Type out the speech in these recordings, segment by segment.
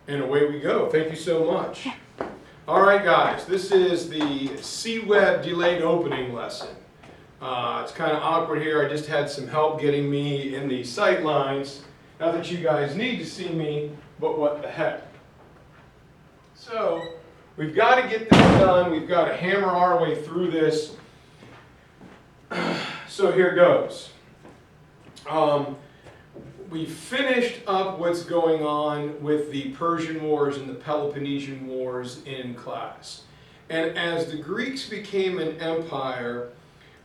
And away we go. Thank you so much. All right, guys, this is the Webb delayed opening lesson. It's kind of awkward here. I just had some help getting me in the sight lines. Not that you guys need to see me, but what the heck. So, we've got to get this done. We've got to hammer our way through this. So here goes. We finished up what's going on with the Persian Wars and the Peloponnesian Wars in class. And as the Greeks became an empire,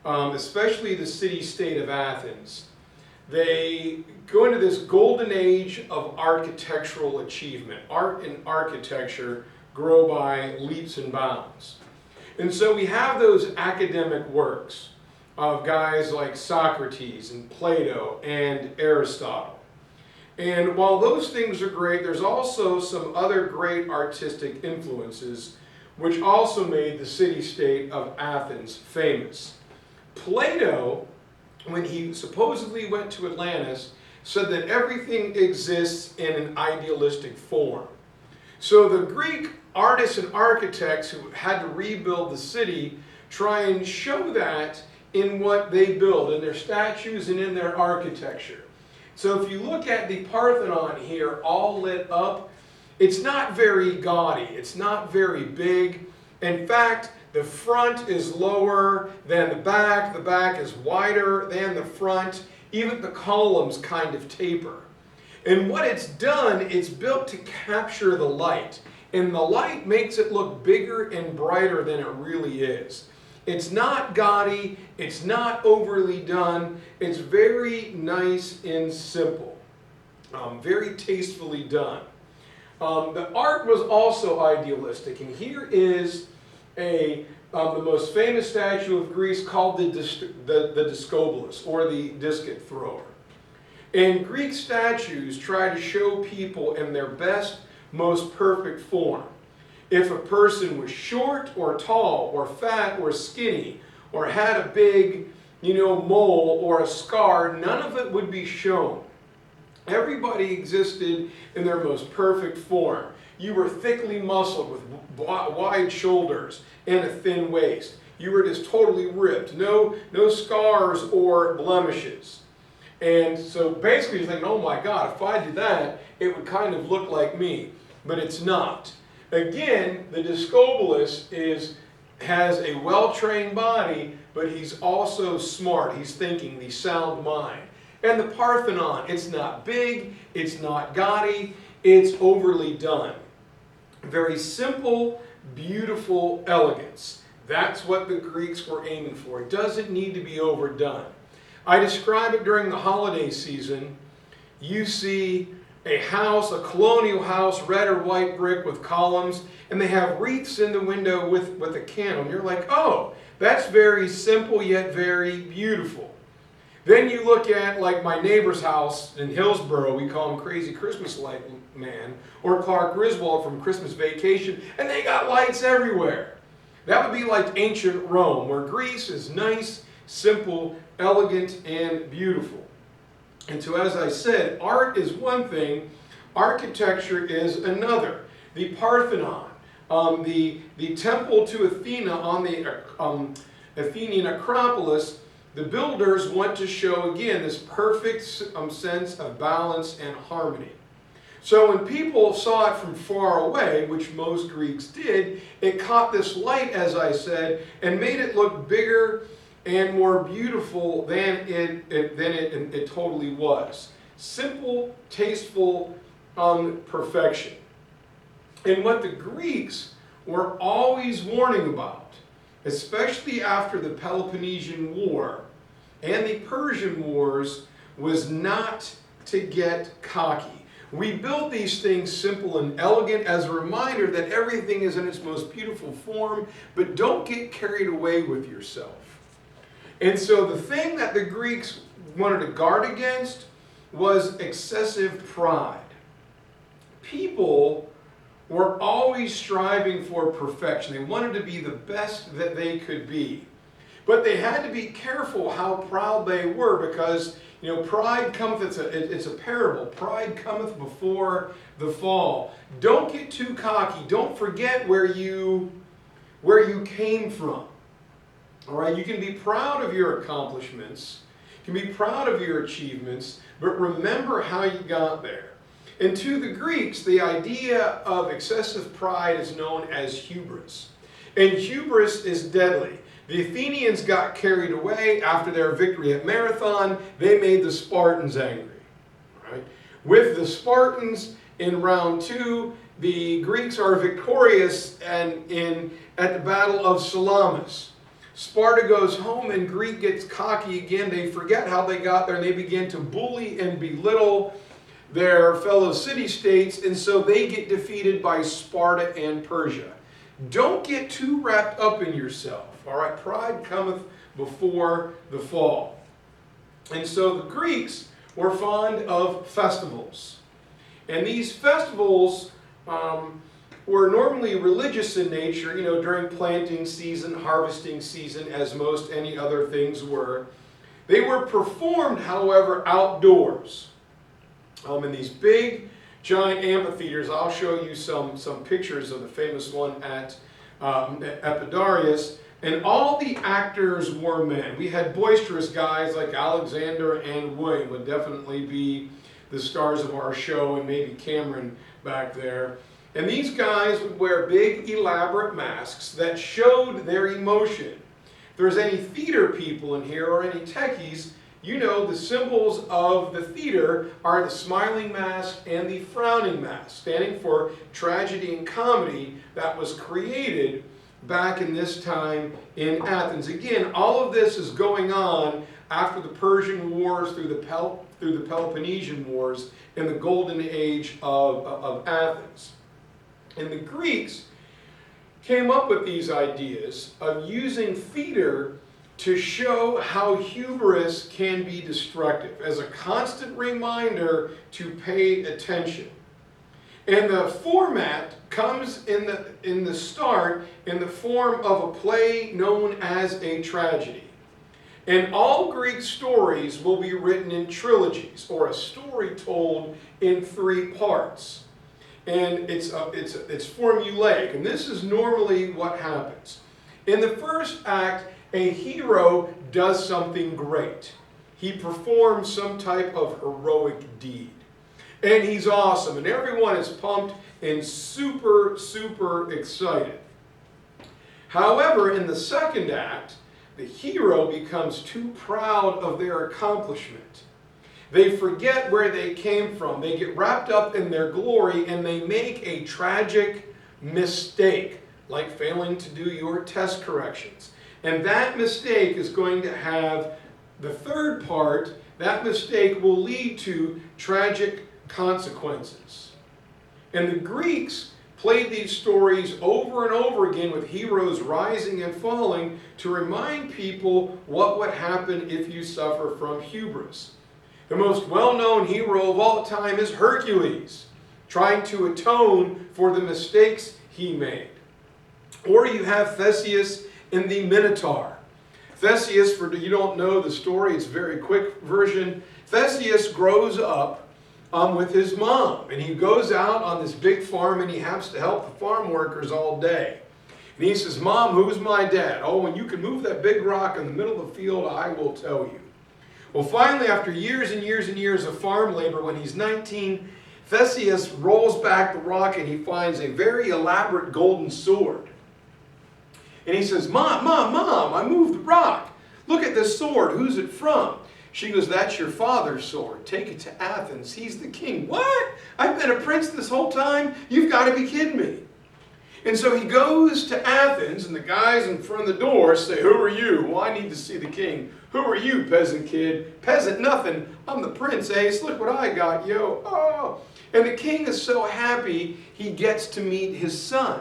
especially the city-state of Athens, they go into this golden age of architectural achievement. Art and architecture grow by leaps and bounds. And so we have those academic works of guys like Socrates and Plato and Aristotle. And while those things are great, there's also some other great artistic influences which also made the city-state of Athens famous. Plato, when he supposedly went to Atlantis, said that everything exists in an idealistic form. So the Greek artists and architects who had to rebuild the city try and show that in what they build, in their statues and in their architecture. So if you look at the Parthenon here, all lit up, it's not very gaudy, it's not very big. In fact, the front is lower than the back is wider than the front, even the columns kind of taper. And what it's done, it's built to capture the light. And the light makes it look bigger and brighter than it really is. It's not gaudy, it's not overly done, it's very nice and simple, very tastefully done. The art was also idealistic, and here is the most famous statue of Greece called the Discobolus, or the discus thrower. And Greek statues try to show people in their best, most perfect form. If a person was short or tall or fat or skinny or had a big, mole or a scar, none of it would be shown. Everybody existed in their most perfect form. You were thickly muscled with wide shoulders and a thin waist. You were just totally ripped. No scars or blemishes. And so basically you're thinking, oh my God, if I did that, it would kind of look like me. But it's not. Again, the Discobolus has a well-trained body, but he's also smart. He's thinking, the sound mind. And the Parthenon, it's not big, it's not gaudy, it's overly done. Very simple, beautiful elegance. That's what the Greeks were aiming for. It doesn't need to be overdone. I describe it during the holiday season. You see a house, a colonial house, red or white brick with columns, and they have wreaths in the window with a candle. And you're like, oh, that's very simple yet very beautiful. Then you look at like my neighbor's house in Hillsboro, we call him Crazy Christmas Light Man, or Clark Griswold from Christmas Vacation, and they got lights everywhere. That would be like ancient Rome, where Greece is nice, simple, elegant, and beautiful. And so as I said, art is one thing, architecture is another. The Parthenon, the temple to Athena on the Athenian Acropolis, the builders want to show again this perfect sense of balance and harmony. So when people saw it from far away, which most Greeks did, it caught this light, as I said, and made it look bigger and more beautiful than it totally was. Simple, tasteful, perfection. And what the Greeks were always warning about, especially after the Peloponnesian War and the Persian Wars, was not to get cocky. We build these things simple and elegant as a reminder that everything is in its most beautiful form, but don't get carried away with yourself. And so the thing that the Greeks wanted to guard against was excessive pride. People were always striving for perfection. They wanted to be the best that they could be. But they had to be careful how proud they were because, You know, pride cometh, it's a parable. Pride cometh before the fall. Don't get too cocky. Don't forget where you came from. All right, you can be proud of your accomplishments, you can be proud of your achievements, but remember how you got there. And to the Greeks, the idea of excessive pride is known as hubris. And hubris is deadly. The Athenians got carried away after their victory at Marathon. They made the Spartans angry. Right? With the Spartans in round 2, the Greeks are victorious at the Battle of Salamis. Sparta goes home and Greece gets cocky again. They forget how they got there and they begin to bully and belittle their fellow city-states, and so they get defeated by Sparta and Persia. Don't get too wrapped up in yourself. All right, pride cometh before the fall. And so the Greeks were fond of festivals. And these festivals were normally religious in nature, you know, during planting season, harvesting season, as most any other things were. They were performed, however, outdoors. In these big, giant amphitheaters. I'll show you some pictures of the famous one at Epidaurus. And all the actors were men. We had boisterous guys like Alexander and William would definitely be the stars of our show, and maybe Cameron back there. And these guys would wear big, elaborate masks that showed their emotion. If there's any theater people in here or any techies, you know the symbols of the theater are the smiling mask and the frowning mask, standing for tragedy and comedy that was created back in this time in Athens. Again, all of this is going on after the Persian Wars, through the Peloponnesian Wars, in the golden age of Athens. And the Greeks came up with these ideas of using theater to show how hubris can be destructive, as a constant reminder to pay attention. And the format comes in the start in the form of a play known as a tragedy. And all Greek stories will be written in trilogies, or a story told in 3 parts. And it's formulaic, and this is normally what happens. In the first act, a hero does something great. He performs some type of heroic deed. And he's awesome, and everyone is pumped and super, super excited. However, in the second act, the hero becomes too proud of their accomplishment. They forget where they came from. They get wrapped up in their glory, and they make a tragic mistake, like failing to do your test corrections. And that mistake is going to have the third part. That mistake will lead to tragic consequences. And the Greeks played these stories over and over again with heroes rising and falling to remind people what would happen if you suffer from hubris. The most well-known hero of all time is Hercules, trying to atone for the mistakes he made. Or you have Theseus in the Minotaur. Theseus, for you don't know the story, it's a very quick version. Theseus grows up with his mom, and he goes out on this big farm, and he has to help the farm workers all day. And he says, "Mom, who's my dad?" "Oh, when you can move that big rock in the middle of the field, I will tell you." Well, finally, after years and years and years of farm labor, when he's 19, Theseus rolls back the rock and he finds a very elaborate golden sword. And he says, Mom, I moved the rock. Look at this sword. Who's it from?" She goes, "That's your father's sword. Take it to Athens. He's the king." "What? I've been a prince this whole time? You've got to be kidding me." And so he goes to Athens, and the guys in front of the door say, "Who are you?" "Well, I need to see the king." "Who are you, peasant kid?" "Peasant nothing. I'm the prince, Ace. Look what I got, yo." "Oh." And the king is so happy he gets to meet his son.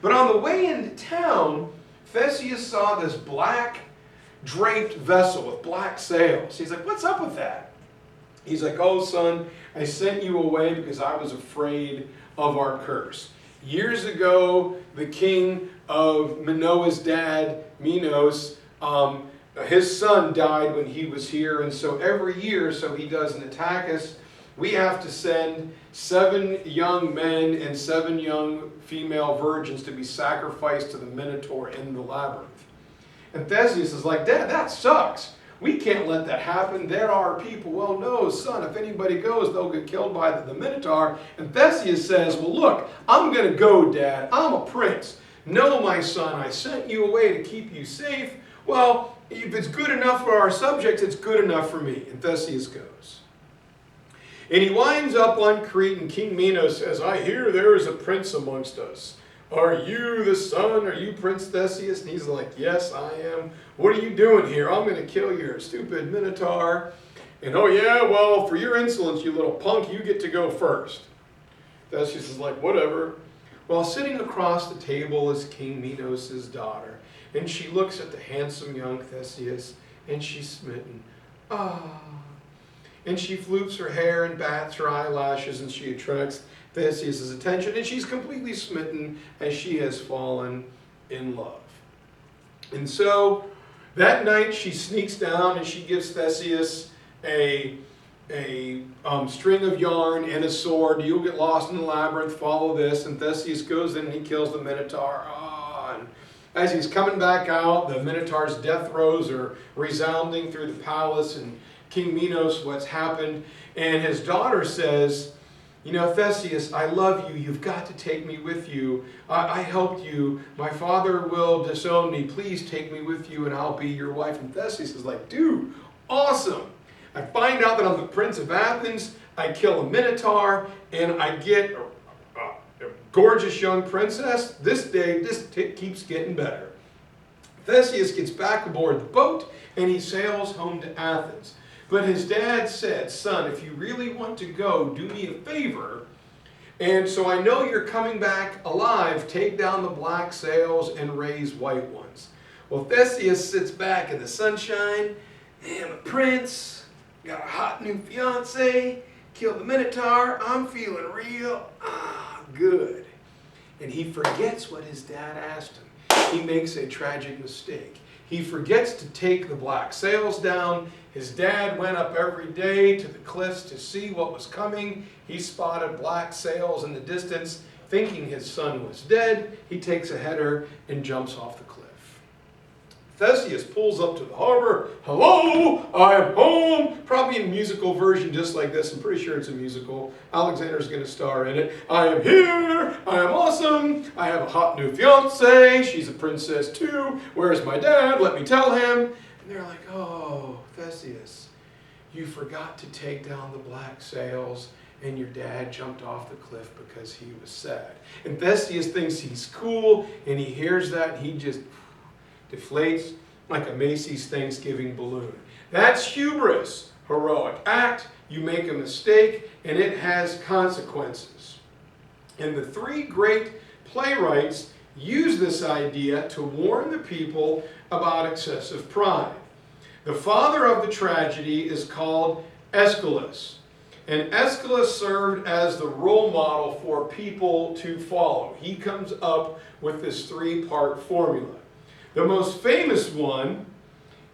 But on the way into town, Theseus saw this black draped vessel with black sails. He's like, "What's up with that?" He's like, "Oh, son, I sent you away because I was afraid of our curse. Years ago, the king of Minoa's dad, Minos, his son died when he was here, and so every year, so he doesn't attack us, we have to send 7 young men and 7 young female virgins to be sacrificed to the Minotaur in the labyrinth. And Theseus is like, Dad, that sucks. We can't let that happen. There are people. Well, no, son, if anybody goes, they'll get killed by the Minotaur. And Theseus says, well, look, I'm going to go, Dad. I'm a prince. No, my son, I sent you away to keep you safe. Well, if it's good enough for our subjects, it's good enough for me. And Theseus goes. And he winds up on Crete, and King Minos says, I hear there is a prince amongst us. Are you the son? Are you Prince Theseus? And he's like, yes, I am. What are you doing here? I'm going to kill your stupid Minotaur. And oh yeah, well, for your insolence, you little punk, you get to go first. Theseus is like, whatever. Well, sitting across the table is King Minos' daughter. And she looks at the handsome young Theseus, and she's smitten. Ah. And she floops her hair and bats her eyelashes, and she attracts Theseus' attention, and she's completely smitten as she has fallen in love. And so that night she sneaks down and she gives Theseus a string of yarn and a sword. You'll get lost in the labyrinth, follow this. And Theseus goes in and he kills the Minotaur. And as he's coming back out, the Minotaur's death throes are resounding through the palace, and King Minos, what's happened. And his daughter says, you know, Theseus, I love you. You've got to take me with you. I helped you. My father will disown me. Please take me with you and I'll be your wife. And Theseus is like, dude, awesome. I find out that I'm the Prince of Athens. I kill a Minotaur and I get a gorgeous young princess. This keeps getting better. Theseus gets back aboard the boat and he sails home to Athens. But his dad said, son, if you really want to go, do me a favor. And so I know you're coming back alive. Take down the black sails and raise white ones. Well, Theseus sits back in the sunshine. I'm a prince. Got a hot new fiance. Killed the Minotaur. I'm feeling real good. And he forgets what his dad asked him. He makes a tragic mistake. He forgets to take the black sails down. His dad went up every day to the cliffs to see what was coming. He spotted black sails in the distance, thinking his son was dead. He takes a header and jumps off the cliff. Theseus pulls up to the harbor. Hello, I am home. Probably a musical version just like this. I'm pretty sure it's a musical. Alexander's going to star in it. I am here. I am awesome. I have a hot new fiance. She's a princess too. Where's my dad? Let me tell him. And they're like, oh, Theseus, you forgot to take down the black sails and your dad jumped off the cliff because he was sad. And Theseus thinks he's cool, and he hears that and he just deflates like a Macy's Thanksgiving balloon. That's hubris, heroic act. You make a mistake and it has consequences. And the 3 great playwrights use this idea to warn the people about excessive pride. The father of the tragedy is called Aeschylus. And Aeschylus served as the role model for people to follow. He comes up with this 3-part formula. The most famous one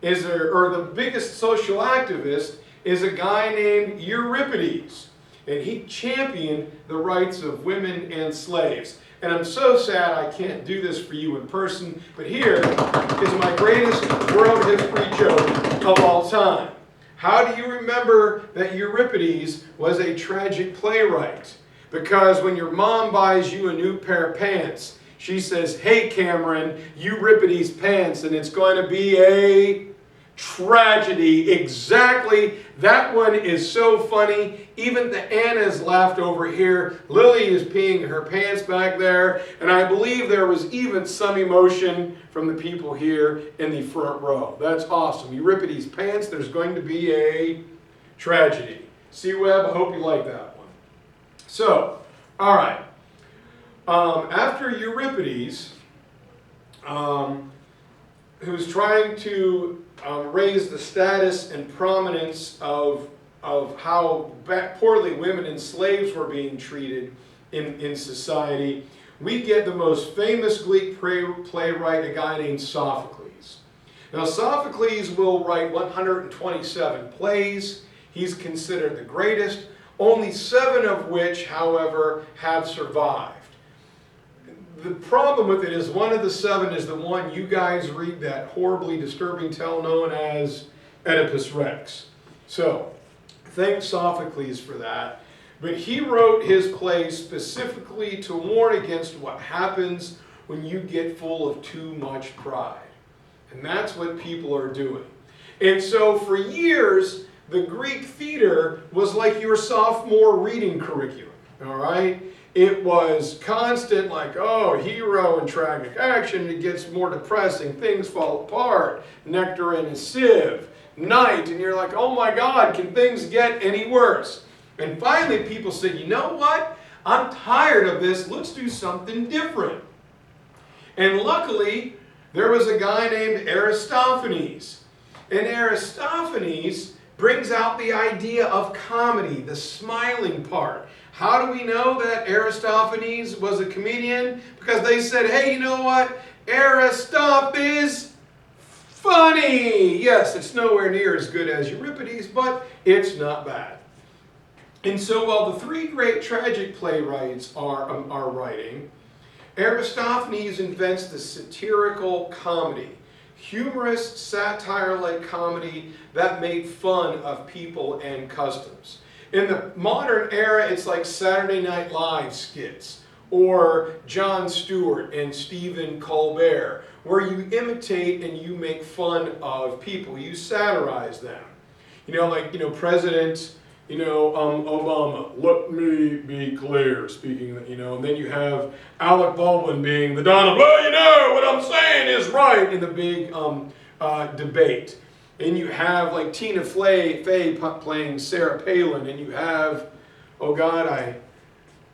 is, or the biggest social activist, is a guy named Euripides. And he championed the rights of women and slaves. And I'm so sad I can't do this for you in person, but here is my greatest world history joke of all time. How do you remember that Euripides was a tragic playwright? Because when your mom buys you a new pair of pants, she says, hey Cameron, Euripides pants, and it's going to be a tragedy. Exactly. That one is so funny. Even the Annas laughed over here. Lily is peeing her pants back there. And I believe there was even some emotion from the people here in the front row. That's awesome. Euripides pants, there's going to be a tragedy. See, Webb, I hope you like that one. So, all right. After Euripides, who's trying to raise the status and prominence of how poorly women and slaves were being treated in society, we get the most famous Greek playwright, a guy named Sophocles. Now Sophocles will write 127 plays. He's considered the greatest, only 7 of which, however, have survived. The problem with it is one of the 7 is the one you guys read, that horribly disturbing tale known as Oedipus Rex. So, thank Sophocles for that. But he wrote his plays specifically to warn against what happens when you get full of too much pride. And that's what people are doing. And so for years, the Greek theater was like your sophomore reading curriculum, all right? It was constant, like, oh, hero and tragic action, it gets more depressing, things fall apart, nectar in a sieve, night, and you're like, oh my God, can things get any worse? And finally people said, you know what? I'm tired of this, let's do something different. And luckily, there was a guy named Aristophanes. And Aristophanes brings out the idea of comedy, the smiling part. How do we know that Aristophanes was a comedian? Because they said, hey, you know what? Aristophanes is funny. Yes, it's nowhere near as good as Euripides, but it's not bad. And so while the 3 great tragic playwrights are writing, Aristophanes invents the satirical comedy, humorous satire-like comedy that made fun of people and customs. In the modern era, it's like Saturday Night Live skits, or Jon Stewart and Stephen Colbert, where you imitate and you make fun of people, you satirize them. President Obama, let me be clear, speaking, and then you have Alec Baldwin being the Donald, well, what I'm saying is right, in the big debate. And you have like Tina Fey playing Sarah Palin, and you have, oh God, I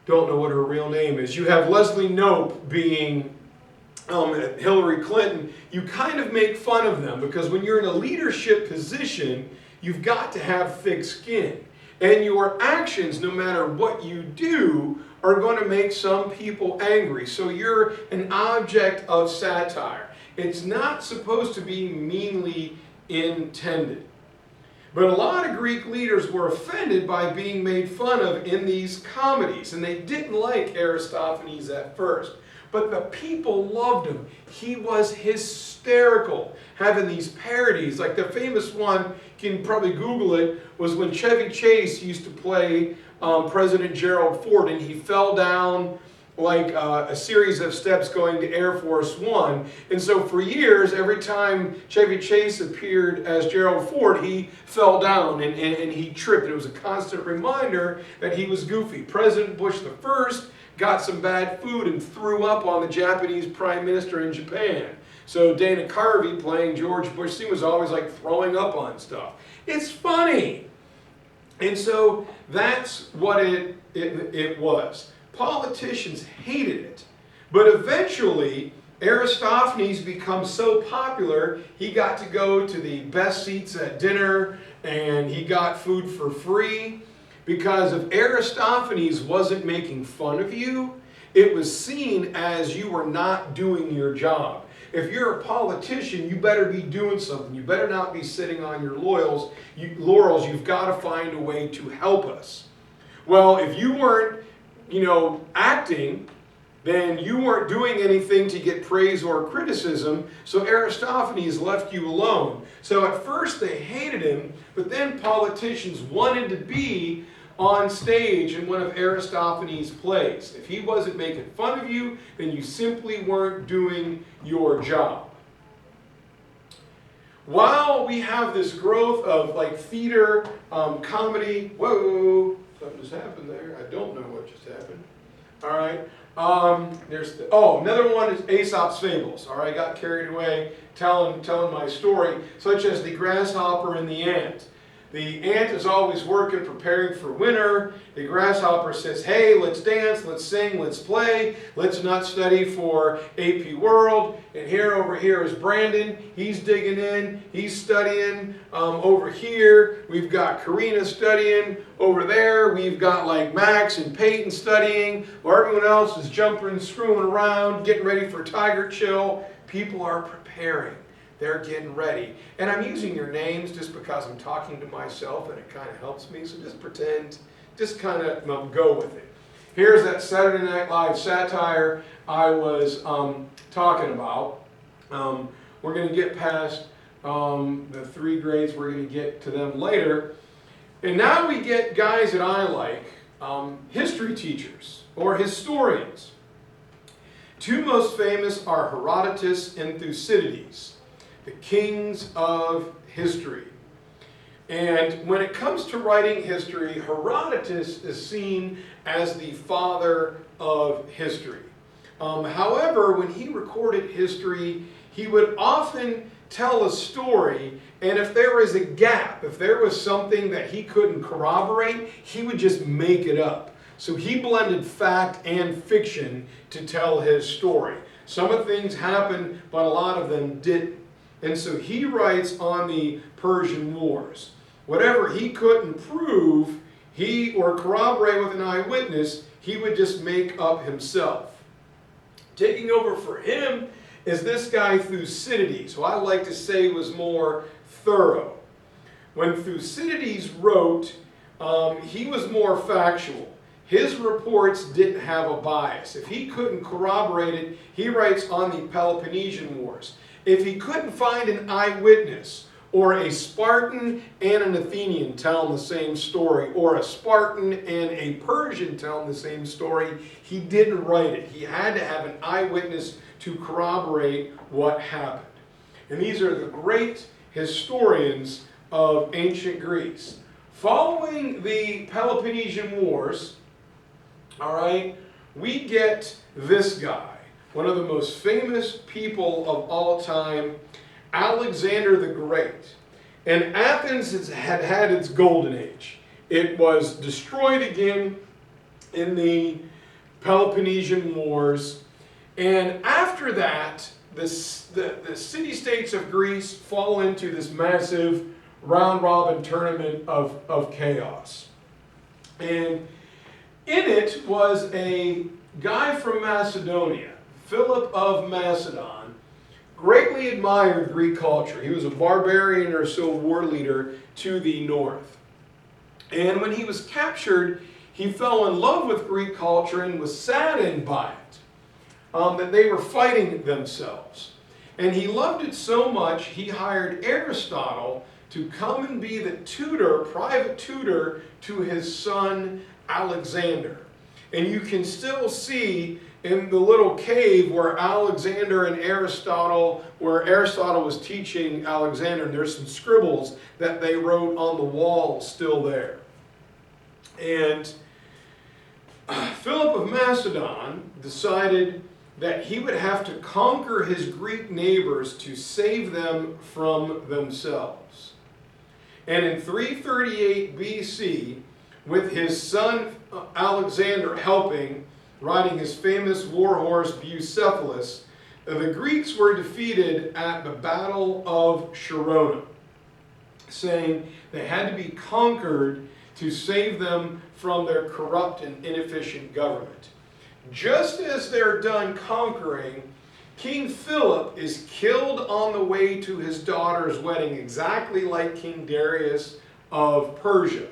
don't know what her real name is. You have Leslie Knope being Hillary Clinton. You kind of make fun of them because when you're in a leadership position, you've got to have thick skin. And your actions, no matter what you do, are going to make some people angry. So you're an object of satire. It's not supposed to be meanly intended. But a lot of Greek leaders were offended by being made fun of in these comedies, and they didn't like Aristophanes at first. But the people loved him. He was hysterical, having these parodies. Like the famous one, you can probably Google it, was when Chevy Chase used to play President Gerald Ford, and he fell down like a series of steps going to Air Force One. And so for years, every time Chevy Chase appeared as Gerald Ford, he fell down and he tripped. It was a constant reminder that he was goofy. President Bush the First got some bad food and threw up on the Japanese Prime Minister in Japan. So Dana Carvey playing George Bush Sr. was always like throwing up on stuff. It's funny. And so that's what it was. Politicians hated it. But eventually, Aristophanes becomes so popular, he got to go to the best seats at dinner, and he got food for free. Because if Aristophanes wasn't making fun of you, it was seen as you were not doing your job. If you're a politician, you better be doing something. You better not be sitting on your laurels. You've got to find a way to help us. Well, if you weren't, acting, then you weren't doing anything to get praise or criticism, so Aristophanes left you alone. So at first they hated him, but then politicians wanted to be on stage in one of Aristophanes' plays. If he wasn't making fun of you, then you simply weren't doing your job. While we have this growth of like theater, comedy, whoa, something just happened there. I don't know what just happened. All right. Another one is Aesop's Fables. All right, I got carried away telling my story, such as the grasshopper and the ant. The ant is always working, preparing for winter. The grasshopper says, hey, let's dance, let's sing, let's play. Let's not study for AP World. And over here is Brandon. He's digging in. He's studying. Over here, we've got Karina studying. Over there, we've got like Max and Peyton studying. While everyone else is jumping and screwing around, getting ready for Tiger Chill. People are preparing. they're getting ready. And I'm using your names just because I'm talking to myself and it kind of helps me. So just pretend, just kind of go with it. Here's that Saturday Night Live satire I was talking about. We're going to get past the 3 grades. We're going to get to them later. And now we get guys that I like, history teachers or historians. 2 most famous are Herodotus and Thucydides, the kings of history. And when it comes to writing history, Herodotus is seen as the father of history. However, when he recorded history, he would often tell a story, and if there was a gap, if there was something that he couldn't corroborate, he would just make it up. So he blended fact and fiction to tell his story. Some of the things happened, but a lot of them didn't. And so he writes on the Persian Wars. Whatever he couldn't prove, or corroborate with an eyewitness, he would just make up himself. Taking over for him is this guy Thucydides, who I like to say was more thorough. When Thucydides wrote, he was more factual. His reports didn't have a bias. If he couldn't corroborate it, he writes on the Peloponnesian Wars. If he couldn't find an eyewitness, or a Spartan and an Athenian telling the same story, or a Spartan and a Persian telling the same story, he didn't write it. He had to have an eyewitness to corroborate what happened. And these are the great historians of ancient Greece. Following the Peloponnesian Wars, all right, we get this guy, one of the most famous people of all time, Alexander the Great. And Athens had its golden age. It was destroyed again in the Peloponnesian Wars. And after that, the city-states of Greece fall into this massive round-robin tournament of chaos. And in it was a guy from Macedonia, Philip of Macedon, greatly admired Greek culture. He was a barbarian or so war leader to the north. And when he was captured, he fell in love with Greek culture and was saddened by it, that they were fighting themselves. And he loved it so much, he hired Aristotle to come and be the tutor, private tutor, to his son Alexander. And you can still see in the little cave where Alexander and Aristotle, where Aristotle was teaching Alexander, and there's some scribbles that they wrote on the wall still there. And Philip of Macedon decided that he would have to conquer his Greek neighbors to save them from themselves. And in 338 BC, with his son Alexander helping, riding his famous war horse Bucephalus, the Greeks were defeated at the Battle of Sharona, saying they had to be conquered to save them from their corrupt and inefficient government. Just as they're done conquering, King Philip is killed on the way to his daughter's wedding, exactly like King Darius of Persia.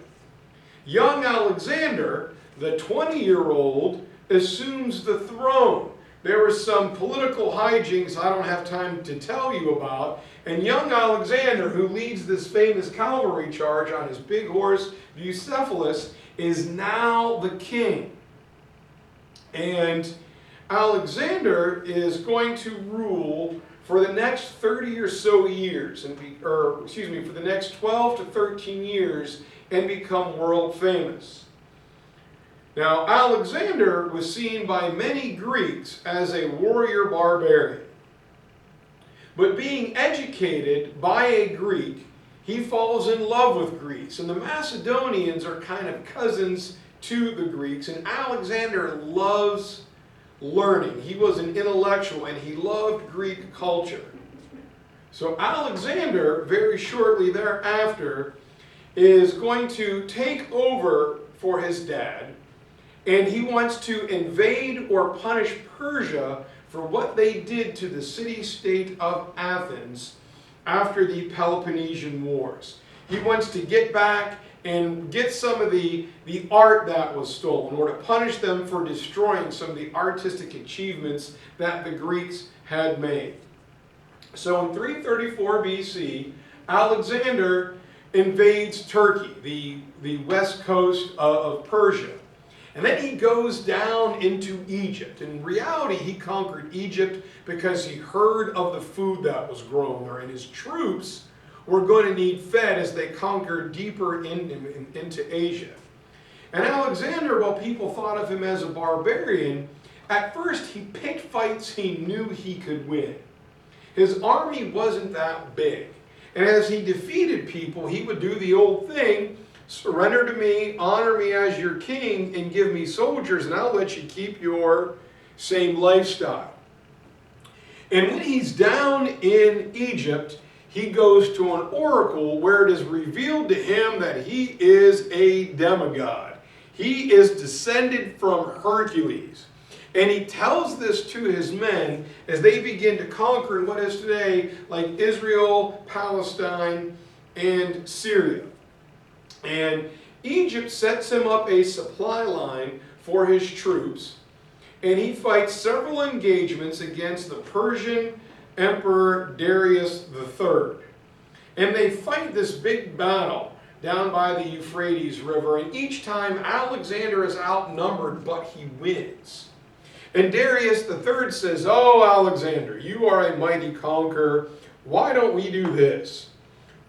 Young Alexander, the 20-year-old, assumes the throne. There were some political hijinks I don't have time to tell you about, and young Alexander, who leads this famous cavalry charge on his big horse Bucephalus, is now the king. And Alexander is going to rule for the next 30 or so years, for the next 12 to 13 years, and become world famous. Now, Alexander was seen by many Greeks as a warrior barbarian. But being educated by a Greek, he falls in love with Greece. And the Macedonians are kind of cousins to the Greeks. And Alexander loves learning. He was an intellectual and he loved Greek culture. So Alexander, very shortly thereafter, is going to take over for his dad. And he wants to invade or punish Persia for what they did to the city-state of Athens after the Peloponnesian Wars. He wants to get back and get some of the art that was stolen, or to punish them for destroying some of the artistic achievements that the Greeks had made. So in 334 BC, Alexander invades Turkey, the west coast of Persia. And then he goes down into Egypt. In reality, he conquered Egypt because he heard of the food that was grown there, and his troops were going to need fed as they conquered deeper into Asia. And Alexander, while people thought of him as a barbarian, at first he picked fights he knew he could win. His army wasn't that big. And as he defeated people, he would do the old thing: surrender to me, honor me as your king, and give me soldiers, and I'll let you keep your same lifestyle. And when he's down in Egypt, he goes to an oracle where it is revealed to him that he is a demigod. He is descended from Hercules. And he tells this to his men as they begin to conquer in what is today like Israel, Palestine, and Syria. And Egypt sets him up a supply line for his troops, and he fights several engagements against the Persian Emperor Darius III. And they fight this big battle down by the Euphrates River, and each time Alexander is outnumbered, but he wins. And Darius III says, "Oh, Alexander, you are a mighty conqueror. Why don't we do this?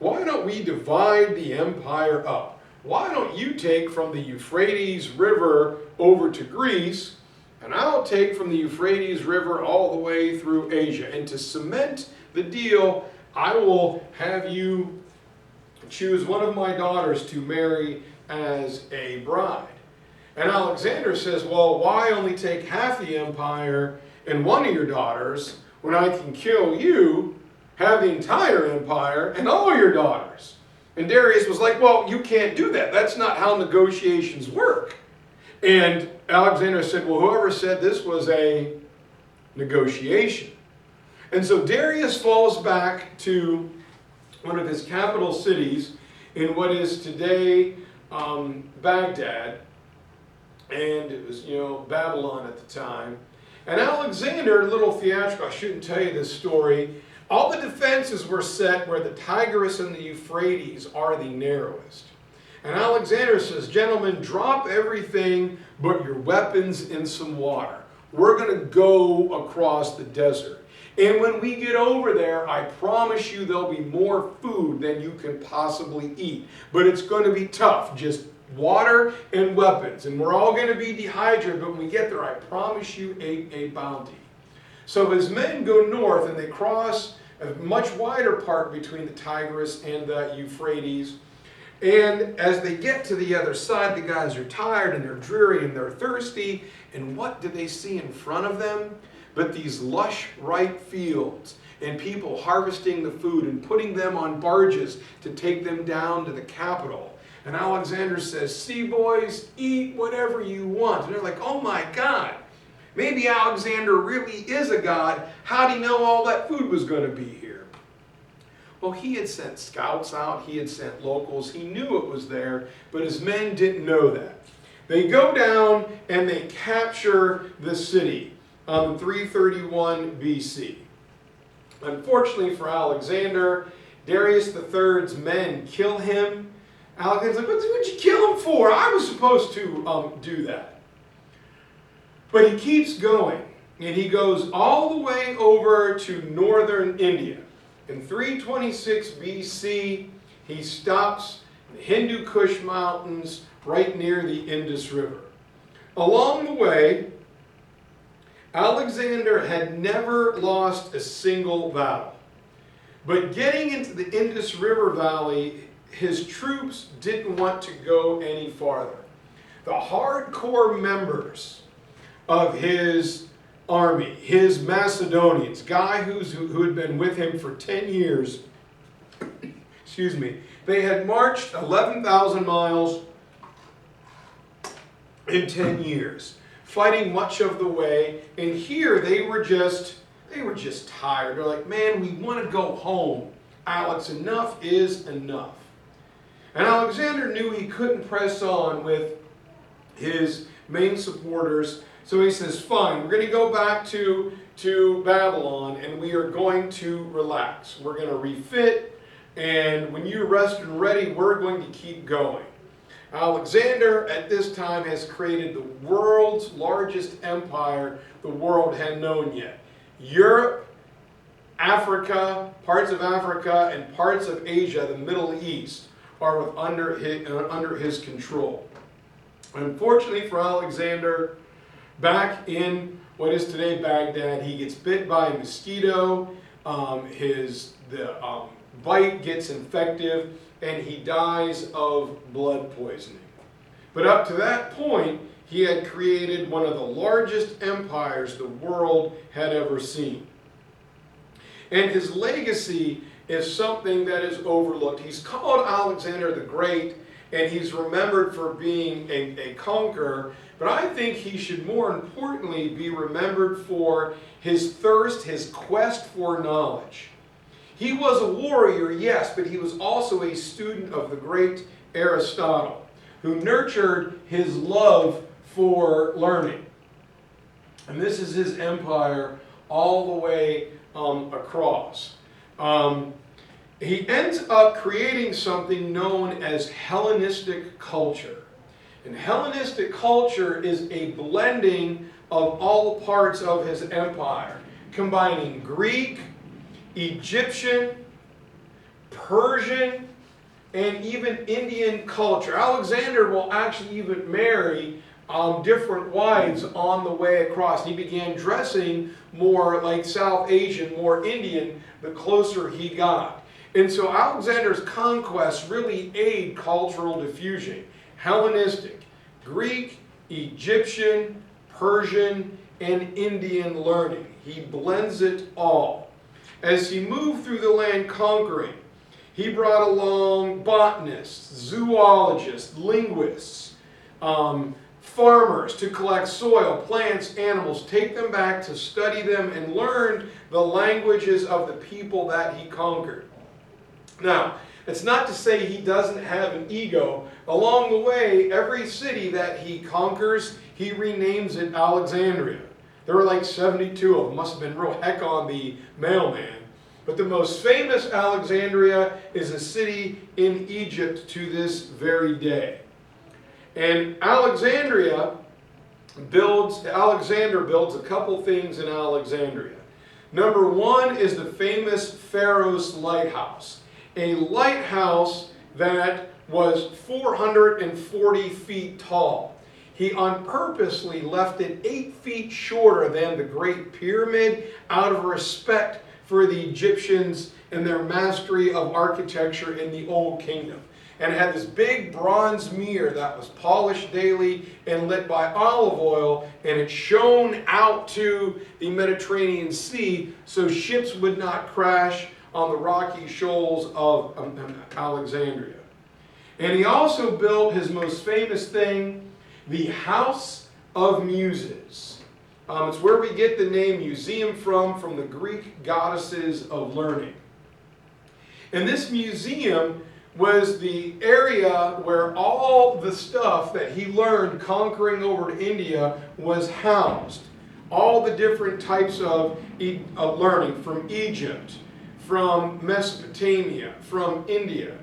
Why don't we divide the empire up? Why don't you take from the Euphrates River over to Greece, and I'll take from the Euphrates River all the way through Asia. And to cement the deal, I will have you choose one of my daughters to marry as a bride." And Alexander says, "Well, why only take half the empire and one of your daughters when I can kill you, have the entire empire and all your daughters?" And Darius was like, "Well, you can't do that. That's not how negotiations work." And Alexander said, "Well, whoever said this was a negotiation?" And so Darius falls back to one of his capital cities in what is today Baghdad. And it was, Babylon at the time. And Alexander, a little theatrical, I shouldn't tell you this story, all the defenses were set where the Tigris and the Euphrates are the narrowest. And Alexander says, "Gentlemen, drop everything but your weapons in some water. We're going to go across the desert. And when we get over there, I promise you there'll be more food than you can possibly eat. But it's going to be tough, just water and weapons. And we're all going to be dehydrated, but when we get there, I promise you a bounty." So his men go north, and they cross a much wider part between the Tigris and the Euphrates. And as they get to the other side, the guys are tired, and they're dreary, and they're thirsty. And what do they see in front of them? But these lush, ripe fields, and people harvesting the food and putting them on barges to take them down to the capital. And Alexander says, "See, boys, eat whatever you want." And they're like, "Oh my God, maybe Alexander really is a god. How'd he know all that food was going to be here?" Well, he had sent scouts out. He had sent locals. He knew it was there, but his men didn't know that. They go down and they capture the city in 331 BC. Unfortunately for Alexander, Darius III's men kill him. Alexander's like, "What'd you kill him for? I was supposed to do that." But he keeps going, and he goes all the way over to northern India. In 326 BC, he stops in the Hindu Kush Mountains right near the Indus River. Along the way, Alexander had never lost a single battle. But getting into the Indus River Valley, his troops didn't want to go any farther. The hardcore members of his army, his Macedonians, guy who had been with him for 10 years, they had marched 11,000 miles in 10 years, fighting much of the way, and here they were just tired. They're like, "Man, we want to go home Alex, enough is enough. And Alexander knew he couldn't press on with his main supporters, so he says, fine, we're going to go back to Babylon, and we are going to relax. We're going to refit, and when you're rested and ready, we're going to keep going. Alexander, at this time, has created the world's largest empire the world had known yet. Europe, Africa, parts of Africa, and parts of Asia, the Middle East, are under his control. Unfortunately for Alexander, back in what is today Baghdad, he gets bit by a mosquito, the bite gets infective, and he dies of blood poisoning. But up to that point, he had created one of the largest empires the world had ever seen. And his legacy is something that is overlooked. He's called Alexander the Great, and he's remembered for being a conqueror, but I think he should more importantly be remembered for his thirst, his quest for knowledge. He was a warrior, yes, but he was also a student of the great Aristotle, who nurtured his love for learning. And this is his empire all the way across. He ends up creating something known as Hellenistic culture. And Hellenistic culture is a blending of all parts of his empire, combining Greek, Egyptian, Persian, and even Indian culture. Alexander will actually even marry different wives on the way across. He began dressing more like South Asian, more Indian, the closer he got. And so Alexander's conquests really aid cultural diffusion. Hellenistic, Greek, Egyptian, Persian, and Indian learning. He blends it all. As he moved through the land conquering, he brought along botanists, zoologists, linguists, farmers to collect soil, plants, animals, take them back to study them, and learn the languages of the people that he conquered. Now, it's not to say he doesn't have an ego. Along the way, every city that he conquers, he renames it Alexandria. There were like 72 of them. Must have been real heck on the mailman. But the most famous Alexandria is a city in Egypt to this very day. And Alexander builds a couple things in Alexandria. Number one is the famous Pharaoh's Lighthouse. A lighthouse that was 440 feet tall. He purposely left it 8 feet shorter than the Great Pyramid out of respect for the Egyptians and their mastery of architecture in the Old Kingdom. And it had this big bronze mirror that was polished daily and lit by olive oil, and it shone out to the Mediterranean Sea so ships would not crash on the rocky shoals of Alexandria. And he also built his most famous thing, the House of Muses. It's where we get the name museum from the Greek goddesses of learning. And this museum was the area where all the stuff that he learned conquering over to India was housed. All the different types of learning from Egypt, from Mesopotamia, from India.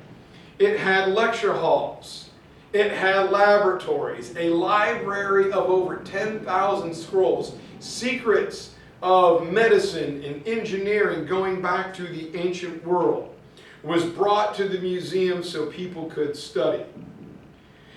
It had lecture halls. It had laboratories, a library of over 10,000 scrolls, secrets of medicine and engineering going back to the ancient world was brought to the museum so people could study.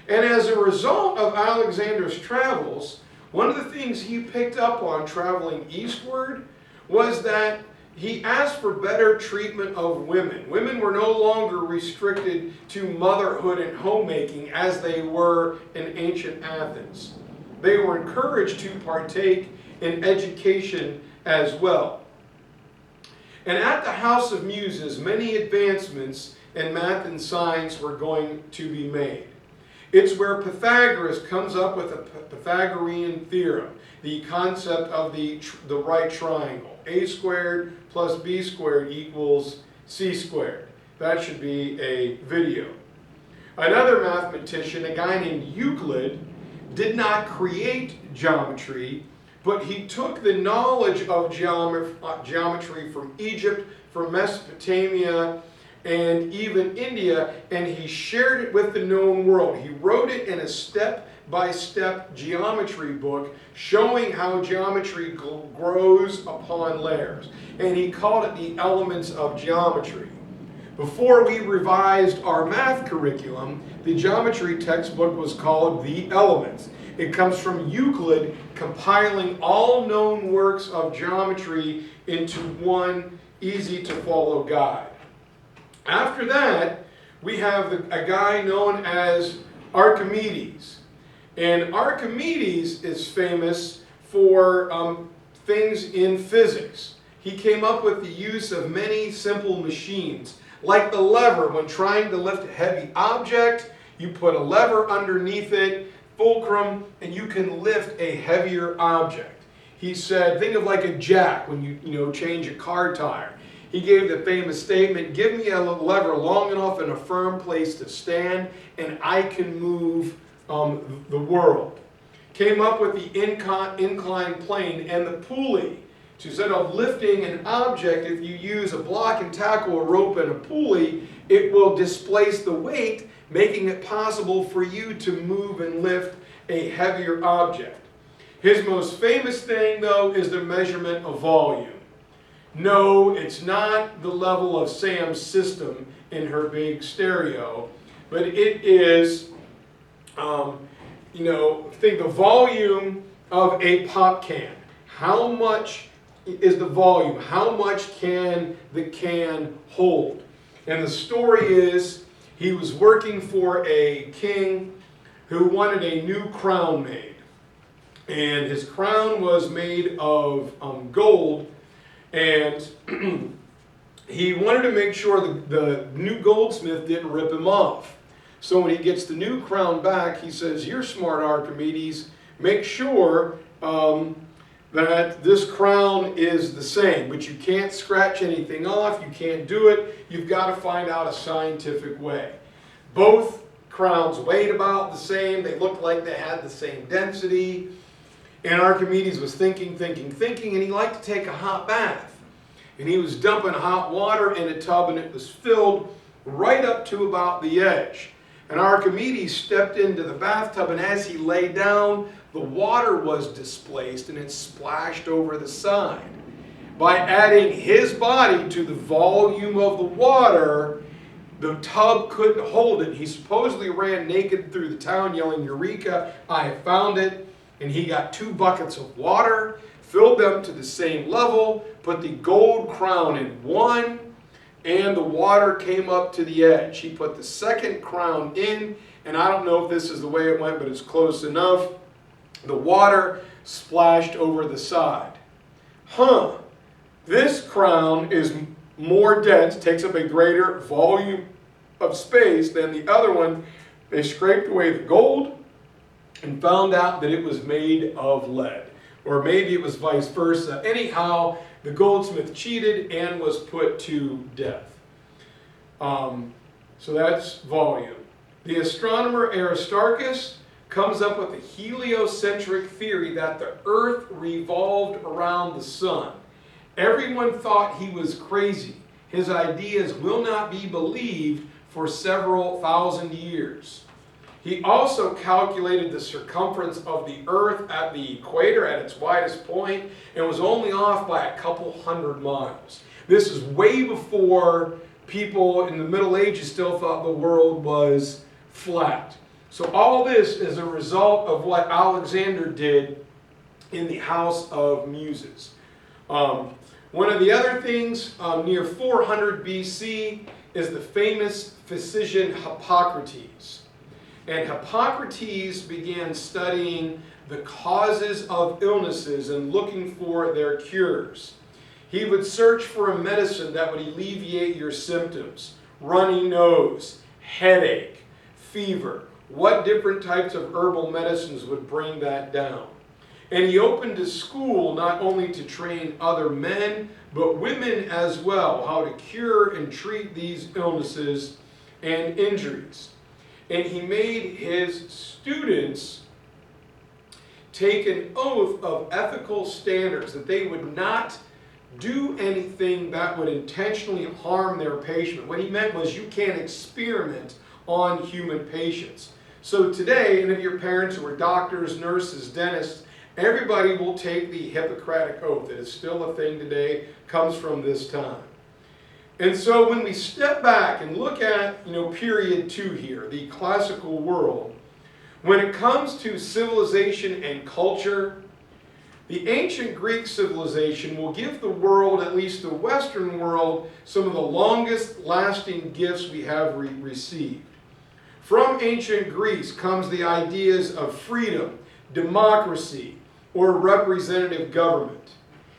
And as a result of Alexander's travels, one of the things he picked up on traveling eastward was that he asked for better treatment of women. Women were no longer restricted to motherhood and homemaking as they were in ancient Athens. They were encouraged to partake in education as well. And at the House of Muses, many advancements in math and science were going to be made. It's where Pythagoras comes up with a Pythagorean theorem, the concept of the right triangle. A squared plus b squared equals c squared. That should be a video. Another mathematician, a guy named Euclid, did not create geometry, but he took the knowledge of geometry from Egypt, from Mesopotamia, and even India, and he shared it with the known world. He wrote it in a step-by-step geometry book showing how geometry grows upon layers. And he called it the elements of geometry. Before we revised our math curriculum, the geometry textbook was called The Elements. It comes from Euclid compiling all known works of geometry into one easy-to-follow guide. After that, we have a guy known as Archimedes. And Archimedes is famous for things in physics. He came up with the use of many simple machines. Like the lever, when trying to lift a heavy object, you put a lever underneath it, fulcrum, and you can lift a heavier object. He said, think of like a jack when you change a car tire. He gave the famous statement, give me a lever long enough in a firm place to stand, and I can move the world. Came up with the inclined plane and the pulley. So instead of lifting an object, if you use a block and tackle, a rope, and a pulley, it will displace the weight, making it possible for you to move and lift a heavier object. His most famous thing, though, is the measurement of volume. No, it's not the level of Sam's system in her big stereo, but it is, think the volume of a pop can. How much is the volume? How much can the can hold? And the story is, he was working for a king who wanted a new crown made. And his crown was made of gold, and he wanted to make sure the new goldsmith didn't rip him off. So when he gets the new crown back, he says, you're smart, Archimedes, make sure that this crown is the same, but you can't scratch anything off, you can't do it, you've got to find out a scientific way. Both crowns weighed about the same, they looked like they had the same density, and Archimedes was thinking, and he liked to take a hot bath. And he was dumping hot water in a tub, and it was filled right up to about the edge. And Archimedes stepped into the bathtub, and as he lay down, the water was displaced and it splashed over the side. By adding his body to the volume of the water, the tub couldn't hold it. He supposedly ran naked through the town yelling, Eureka, I have found it. And he got 2 buckets of water, filled them to the same level, put the gold crown in one, and the water came up to the edge. He put the second crown in, and I don't know if this is the way it went, but it's close enough. The water splashed over the side. This crown is more dense, takes up a greater volume of space than the other one. They scraped away the gold and found out that it was made of lead. Or maybe it was vice versa. Anyhow, the goldsmith cheated and was put to death. So that's volume. The astronomer Aristarchus comes up with a heliocentric theory that the Earth revolved around the sun. Everyone thought he was crazy. His ideas will not be believed for several thousand years. He also calculated the circumference of the Earth at the equator at its widest point and was only off by a couple hundred miles. This is way before people in the Middle Ages still thought the world was flat. So all this is a result of what Alexander did in the House of Muses. One of the other things near 400 BC is the famous physician Hippocrates. And Hippocrates began studying the causes of illnesses and looking for their cures. He would search for a medicine that would alleviate your symptoms. Runny nose, headache, fever. What different types of herbal medicines would bring that down? And he opened a school not only to train other men, but women as well, how to cure and treat these illnesses and injuries. And he made his students take an oath of ethical standards, that they would not do anything that would intentionally harm their patient. What he meant was you can't experiment on human patients. So today, any of your parents who are doctors, nurses, dentists, everybody will take the Hippocratic Oath. It is still a thing today, comes from this time. And so when we step back and look at, period 2 here, the classical world, when it comes to civilization and culture, the ancient Greek civilization will give the world, at least the Western world, some of the longest lasting gifts we have received. From ancient Greece comes the ideas of freedom, democracy, or representative government.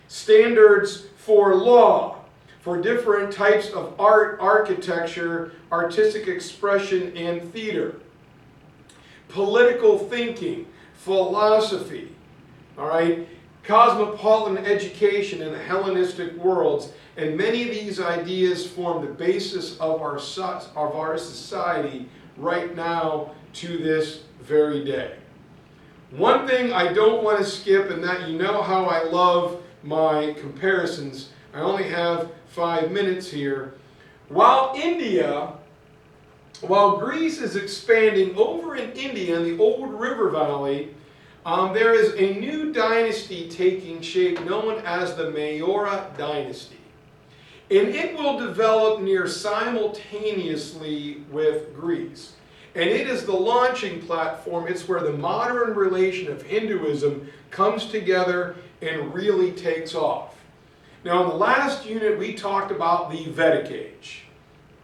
Standards for law, for different types of art, architecture, artistic expression, and theater. Political thinking, philosophy, all right? Cosmopolitan education in the Hellenistic worlds, and many of these ideas form the basis of our society right now to this very day. One thing I don't want to skip, and that you know how I love my comparisons. I only have 5 minutes here. While Greece is expanding, over in India, in the old river valley, there is a new dynasty taking shape known as the Maurya dynasty. And it will develop near simultaneously with Greece. And it is the launching platform. It's where the modern relation of Hinduism comes together and really takes off. Now, in the last unit, we talked about the Vedic Age.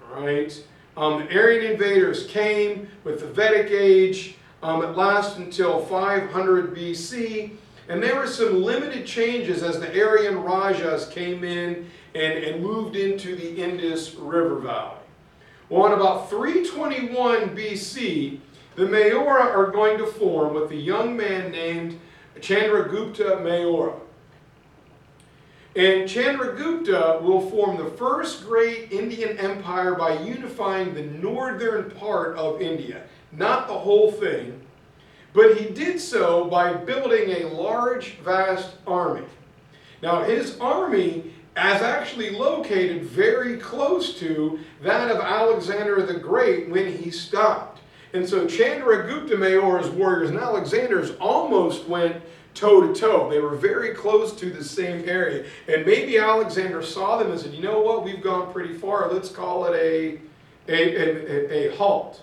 All right? The Aryan invaders came with the Vedic Age. It lasted until 500 BC. And there were some limited changes as the Aryan Rajas came in and moved into the Indus River Valley. Well, in about 321 BC, the Maurya are going to form with a young man named Chandragupta Maurya. And Chandragupta will form the first great Indian empire by unifying the northern part of India. Not the whole thing, but he did so by building a large, vast army. Now, his army is actually located very close to that of Alexander the Great when he stopped. And so Chandragupta Maurya's warriors and Alexander's almost went toe-to-toe. They were very close to the same area. And maybe Alexander saw them and said, you know what, we've gone pretty far. Let's call it a halt.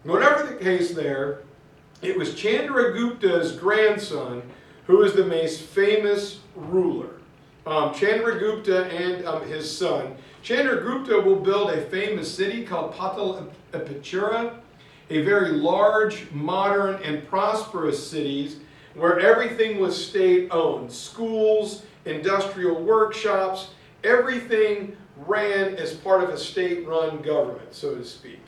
Whatever the case there, it was Chandragupta's grandson who is the most famous ruler. Chandragupta and his son. Chandragupta will build a famous city called Pataliputra, a very large, modern, and prosperous city where everything was state-owned. Schools, industrial workshops, everything ran as part of a state-run government, so to speak.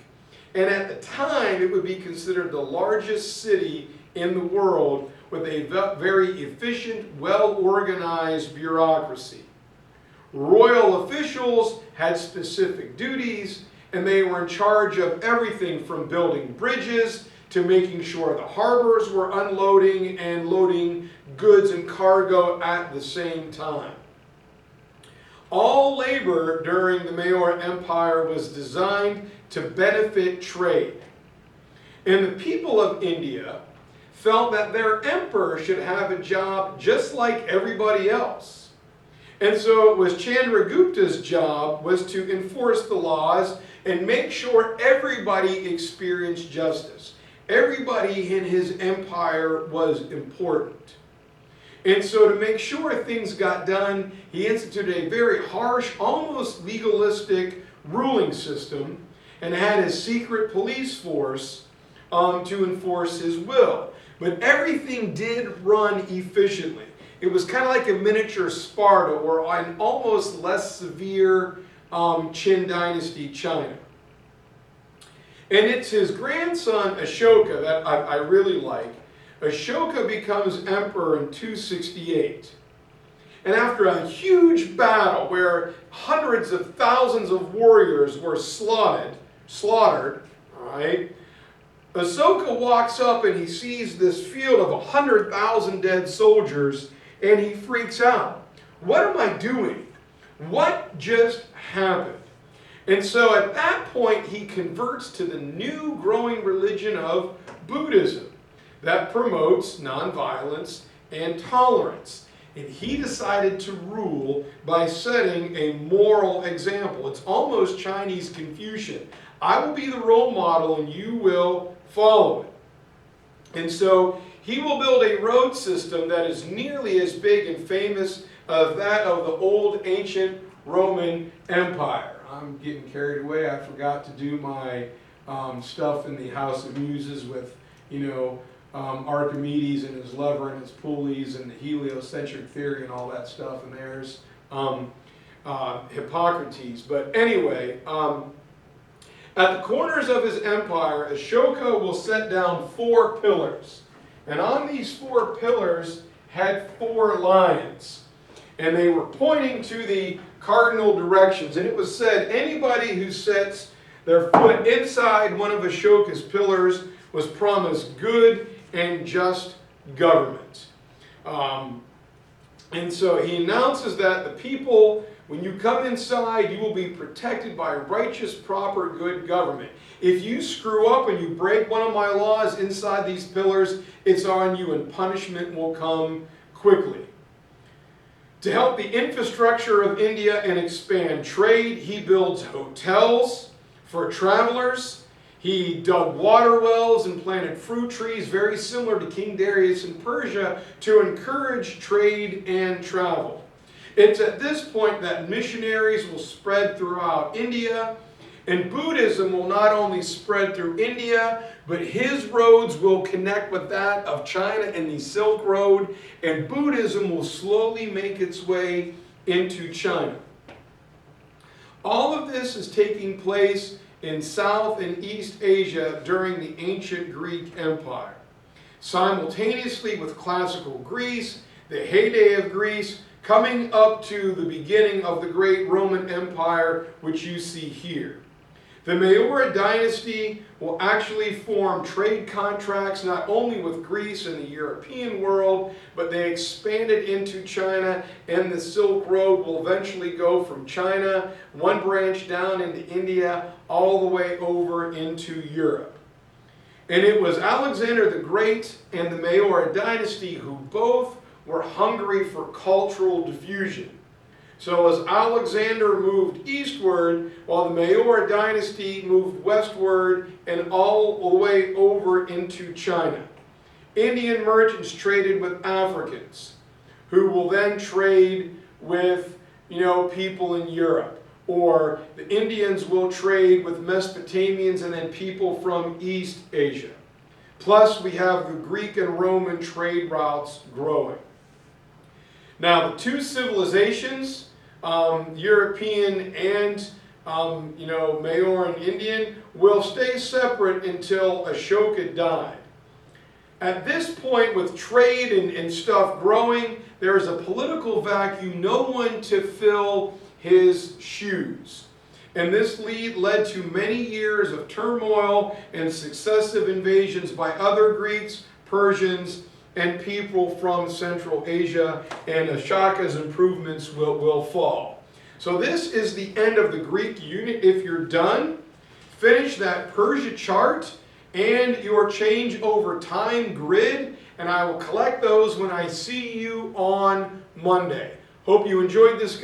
And at the time, it would be considered the largest city in the world with a very efficient, well-organized bureaucracy. Royal officials had specific duties, and they were in charge of everything from building bridges to making sure the harbors were unloading and loading goods and cargo at the same time. All labor during the Maurya Empire was designed to benefit trade. And the people of India felt that their emperor should have a job just like everybody else. And so it was Chandragupta's job was to enforce the laws and make sure everybody experienced justice. Everybody in his empire was important. And so to make sure things got done, he instituted a very harsh, almost legalistic ruling system and had a secret police force to enforce his will. But everything did run efficiently. It was kind of like a miniature Sparta or an almost less severe Qin dynasty China. And it's his grandson Ashoka that I really like. Ashoka becomes emperor in 268. And after a huge battle where hundreds of thousands of warriors were slaughtered, right? Ashoka walks up and he sees this field of 100,000 dead soldiers and he freaks out. What am I doing? What just happened? And so at that point he converts to the new growing religion of Buddhism that promotes nonviolence and tolerance. And he decided to rule by setting a moral example. It's almost Chinese Confucian. I will be the role model and you will follow it. And so he will build a road system that is nearly as big and famous as that of the old ancient Roman Empire. I'm getting carried away. I forgot to do my stuff in the House of Muses with, Archimedes and his lever and his pulleys and the heliocentric theory and all that stuff. And there's Hippocrates. But anyway, at the corners of his empire, Ashoka will set down 4 pillars. And on these 4 pillars had 4 lions. And they were pointing to the cardinal directions. And it was said, anybody who sets their foot inside one of Ashoka's pillars was promised good and just government. And so he announces that the people, when you come inside, you will be protected by righteous, proper, good government. If you screw up and you break one of my laws inside these pillars, it's on you and punishment will come quickly. To help the infrastructure of India and expand trade, he builds hotels for travelers. He dug water wells and planted fruit trees, very similar to King Darius in Persia, to encourage trade and travel. It's at this point that missionaries will spread throughout India, and Buddhism will not only spread through India, but his roads will connect with that of China and the Silk Road, and Buddhism will slowly make its way into China. All of this is taking place in South and East Asia during the ancient Greek Empire. Simultaneously with classical Greece, the heyday of Greece, coming up to the beginning of the great Roman Empire, which you see here. The Melega dynasty will actually form trade contracts not only with Greece and the European world, but they expanded into China, and the Silk Road will eventually go from China, one branch down into India, all the way over into Europe. And it was Alexander the Great and the Melega dynasty who both were hungry for cultural diffusion. So as Alexander moved eastward, while the Melega dynasty moved westward and all the way over into China. Indian merchants traded with Africans, who will then trade with, people in Europe. Or the Indians will trade with Mesopotamians and then people from East Asia. Plus we have the Greek and Roman trade routes growing. Now the two civilizations, European and Mauryan Indian, will stay separate until Ashoka died. At this point, with trade and stuff growing, there is a political vacuum, no one to fill his shoes. And this led to many years of turmoil and successive invasions by other Greeks, Persians, and people from Central Asia, and Ashoka's improvements will fall. So this is the end of the Greek unit. If you're done, finish that Persia chart and your change over time grid, and I will collect those when I see you on Monday. Hope you enjoyed this guide.